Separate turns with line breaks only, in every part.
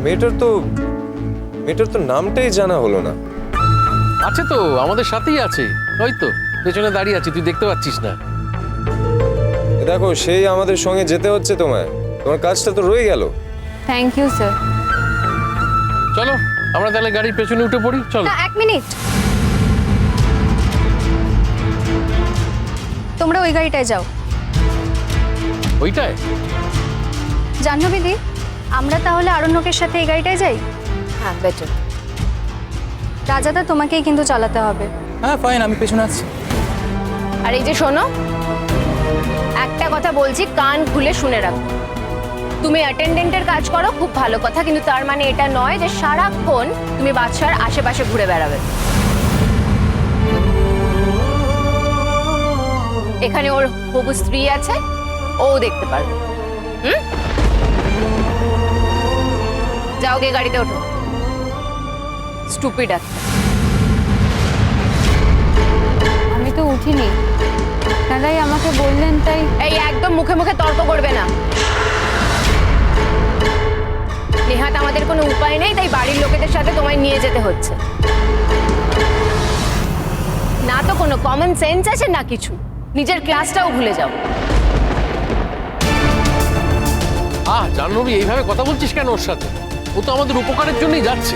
মেয়েটার তো নামটাই জানা হলো না।
আছে তো, আমাদের সাথেই আছে, ওই তো পেছনে দাঁড়িয়ে আছে, তুই দেখতে পাচ্ছিস না?
দেখো, সেই আমাদের সঙ্গে যেতে হচ্ছে তোমার কাজটা তো রয়ে গেল।
Thank you sir.
চলো আমরা তাহলে গাড়ির পেছনে উঠে পড়ি, চলো।
এক মিনিট, তোমরা ওই গাড়িটায় যাও।
ওইটায়?
জাহ্নবী দি, আমরা তাহলে আরণ্যকের সাথে এই গাড়িটায় যাই।
হ্যাঁ বেটার।
রাজাদা, তোমাকেই কিন্তু চালাতে হবে।
হ্যাঁ ফাইন, আমি পেছনে আছি।
আর এই যে শোনো, একটা কথা বলছি, কান খুলে শুনে রাখো। তুমি অ্যাটেন্ডেন্টের কাজ করো, খুব ভালো কথা, কিন্তু তার মানে এটা নয় যে সারাক্ষণ তুমি বাচ্চার আশেপাশে ঘুরে বেড়াবে। এখানে ওর হবু স্ত্রী আছে, ও দেখতে পারবে। যাও গে, গাড়িতে ওঠো। স্টুপিড আছে।
আমি তো উঠিনি, দাদাই আমাকে বললেন তাই।
এই একদম মুখে মুখে তর্ক করবে না। নেহাত আমাদের কোনো উপায় নেই, তাই বাড়ির লোকেদের সাথে তোমায় নিয়ে যেতে হচ্ছে। না তো কোনো কমন সেন্স আছে না কিছু, নিজের ক্লাসটাও ভুলে যাও।
জাহ্নবী, এইভাবে কথা বলছিস কেন ওর সাথে? ও তো আমাদের উপকারের জন্যই যাচ্ছে।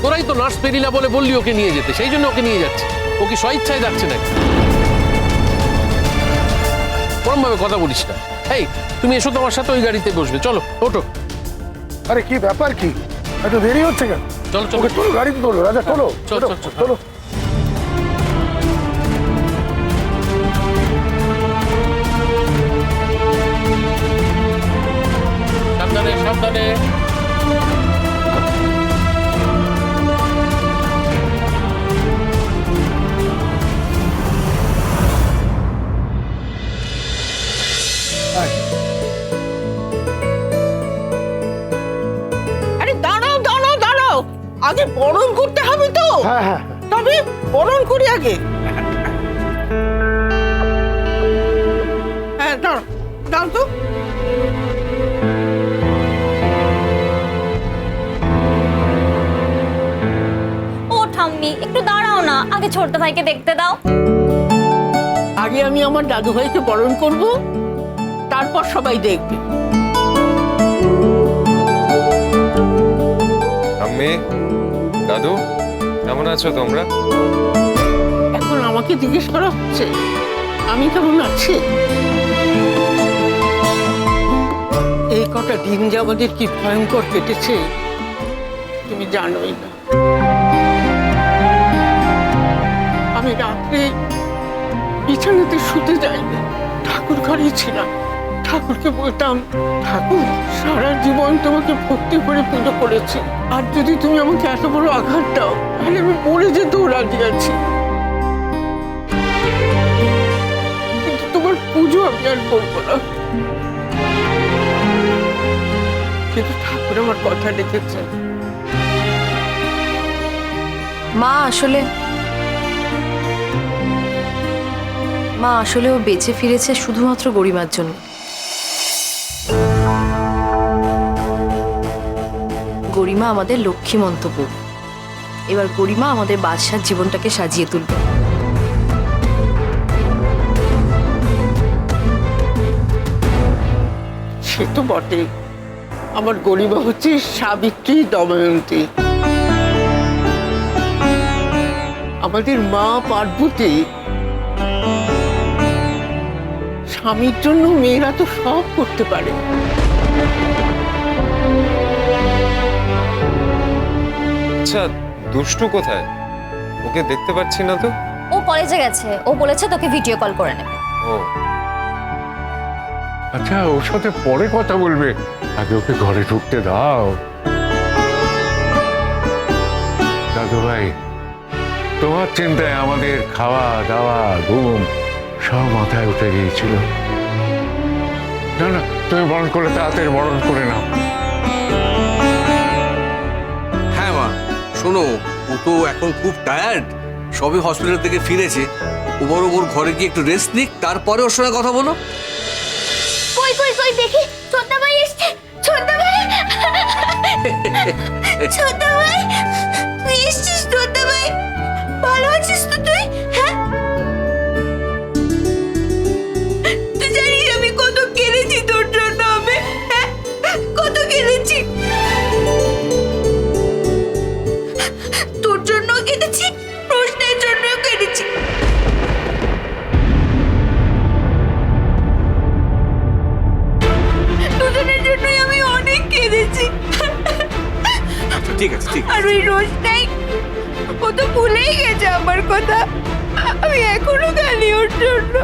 তোরাই তো নার্স পেরিলা বলে বললি ওকে নিয়ে যেতে, সেই জন্য ওকে নিয়ে যাচ্ছে। ও কি স্বইচ্ছায় যাচ্ছে নাকি? কোরম ভাবে কথা বলিস না। এই, তুমি এসো, তোমার সাথে ওই গাড়িতে বসবে, চলো ওঠো।
আরে কি ব্যাপার, কি এত দেরি হচ্ছে কেন?
চলো চলো,
তোলো, গাড়িতে তোলো রাজা, তোলো
চলো চলো
তোলো।
সাবধানে সাবধানে।
আরে দাঁড়াও দাঁড়াও দাঁড়াও, আগে বরণ করতে হবে তো।
হ্যাঁ হ্যাঁ,
তবে বরণ করি আগে। হ্যাঁ দাঁড়াও দাঁড়াও তো।
ও ঠাম্মি, একটু দাঁড়াও না, আগে ছোট ভাইকে দেখতে দাও।
আগে আমি আমার দাদু ভাইকে বরণ করব, তারপর সবাই দেখবে।
আম্মি, দাদু, কেমন আছো তোমরা?
এখন আমাকে জিজ্ঞেস করা হচ্ছে আমি কেমন আছি। এই কটা দিন যে আমাদের কি ভয়ঙ্কর কেটেছে তুমি জানোই না। আমি রাত্রে বিছানাতে শুতে যাইনি, ঠাকুর ঘরেই ছিলাম। ঠাকুরকে বলতাম, ঠাকুর সারা জীবন তোমাকে ভক্তি করে পুজো করেছি, আর যদি তুমি আমাকে এত বড় আঘাত দাও তাহলে আমি মরে যেতেও রাজি আছি, কিন্তু তোমার পুজো আমি আর করবো না। কিন্তু ঠাকুর আমার কথা রেখেছেন।
মা আসলে ও বেঁচে ফিরেছে শুধুমাত্র গরিমার জন্য। গরিমা আমাদের লক্ষ্মী মন্তব্য, এবার গরিমা আমাদের বাদশার জীবনটাকে সাজিয়ে তুলবে।
সে তো বটে, আমার গরিমা হচ্ছে সাবিত্রী দময়ন্তী। আমাদের মা পার্বতী। স্বামীর জন্য মেয়েরা তো সব করতে পারে।
আচ্ছা, দুষ্টু কোথায়? ওকে দেখতে পাচ্ছি না তো।
ও কলেজে গেছে, ও বলেছে তোকে ভিডিও কল করে নেবে।
ও
আচ্ছা, ওর সাথে পরে কথা বলবে, আগে ওকে ঘরে ঢুকতে দাও। দাদু ভাই, তোমার চিন্তায় আমাদের খাওয়া দাওয়া ঘুম সব মাথায় উঠে গিয়েছিল। না না, তুমি বরণ করে তাড়াতাড়ি বরণ করে নাও।
হ্যাঁ মা, শোনো, ও তো এখন খুব টায়ার্ড, সবে হসপিটাল থেকে ফিরেছে। ও বড় ওর ঘরে গিয়ে একটু রেস্ট নিক, তারপরে ওর সঙ্গে কথা বলো।
কই কই কই দেখি ছোট ভাই এসছে, ছোট ভাই তুই এসছিস ছোট ভাই ভালো আছিস তো তুই হ্যাঁ তুই জানিস আমি কত কেঁদেছি তোর জন্য আমি হ্যাঁ কত কেঁদেছি তোর জন্য কেঁদেছি প্রশ্নের জন্য কেঁদেছি দুজনের জন্যই আমি অনেক কেঁদেছি
আচ্ছা ঠিক আছে ঠিক আছে
আর ওই রোজটাই ও তো ভুলেই গেছে আমার কথা আমি এখনো গালি ওর জন্য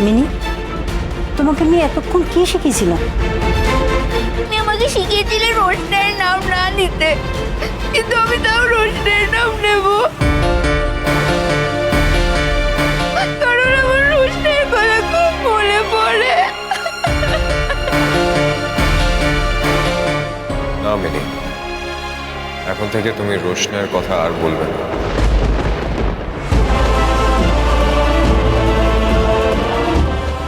মিনি তোমাকে আমি এতক্ষণ কি শিখিয়েছিলাম?
তুমি আমাকে শিখিয়েছিলে রোশনের নাম না নিতে কিন্তু আমি তাও রোশনের নাম নেব কারণ আমার রোশনের কথা খুব মনে পড়ে
না মিনি, এখন থেকে তুমি রোশনের কথা আর বলবে না।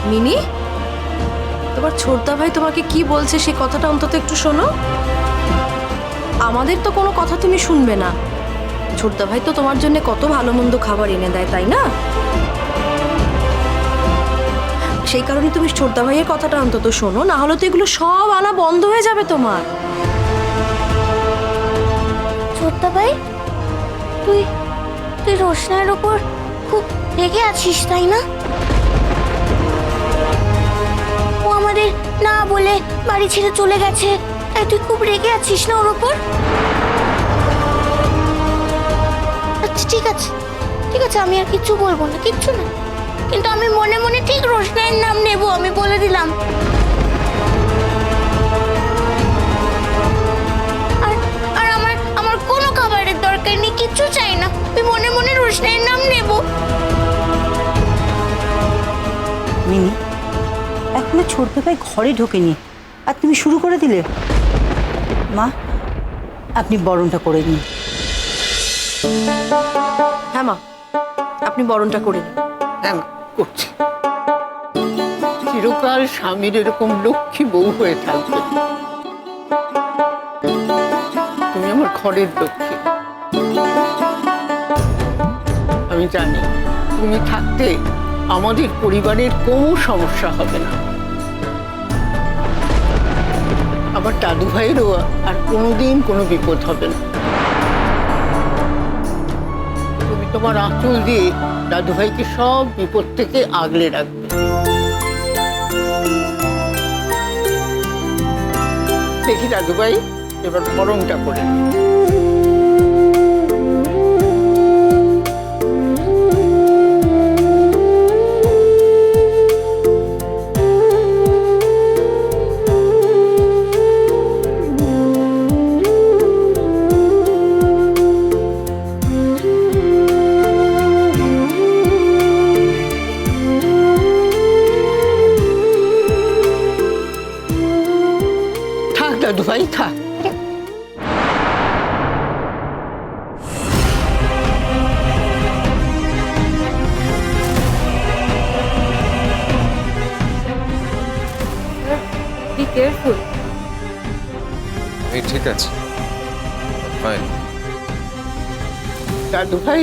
মিনি তোমার ছোটদা ভাই তোমাকে কি বলছে সে কথাটা অন্তত একটু শোনো। আমাদের তো কোনো কথা তুমি শুনবে না, ছোটদা ভাই তো তোমার জন্য কত ভালো মন্দ খাবার এনে দেয় তাই না? সেই কারণে তুমি ছোটদা ভাইয়ের কথাটা অন্তত শোনো, না হলে তো এগুলো সব আনা বন্ধ হয়ে যাবে তোমার।
ছোট্ট ভাই তুই তুই রোশনের উপর খুব রেগে আছিস তাই না ও আমাদের না বলে বাড়ি ছেড়ে চলে গেছে তাই তুই খুব রেগে আছিস না ওর উপর আচ্ছা ঠিক আছে আমি আর কিচ্ছু বলবো না কিচ্ছু না কিন্তু আমি মনে মনে ঠিক রোশনের নাম নেব আমি বলে দিলাম আর আমার কোনো খাবারের দরকার নেই কিচ্ছু চাই না আমি মনে মনে রোশনের নাম নেব
মিনি এখনো ছোট ভাই ঘরে ঢোকেনি আর তুমি শুরু করে দিলে। মা আপনি বরণটা করে নিন।
হ্যাঁ মা আপনি বরণটা করে নিন।
হ্যাঁ করছি চিরকাল স্বামীর এরকম লক্ষ্মী বউ হয়ে থাকবে তুমি আমার ঘরের লক্ষ্মী আমি জানি তুমি থাকতে আমাদের পরিবারের কোনো সমস্যা হবে না আমার দাদু ভাইয়েরও আর কোনোদিন কোনো বিপদ হবে না তুমি তোমার আঁচল দিয়ে দাদু ভাইকে সব বিপদ থেকে আগলে রাখবে দেখি দাদু ভাই এবার বরণটা করে দাদু ভাই থাক
বি কেয়ারফুল।
আমি ঠিক আছে, ফাইন।
দাদু ভাই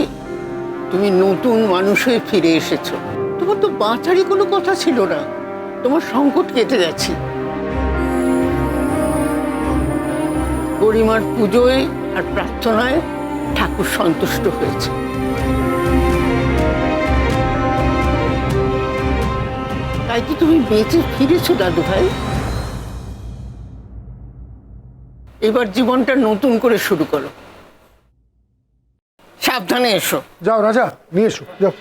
তুমি নতুন মানুষ হয়ে ফিরে এসেছো তোমার তো বাঁচারই কোনো কথা ছিল না তোমার সংকট কেটে গেছে গরিমার পুজোয় আর প্রার্থনায় ঠাকুর সন্তুষ্ট হয়েছে তাই তো তুমি বেঁচে ফিরেছো দাদু ভাই এবার জীবনটা নতুন করে শুরু করো সাবধানে এসো
যাও রাজা নিয়ে এসো যাও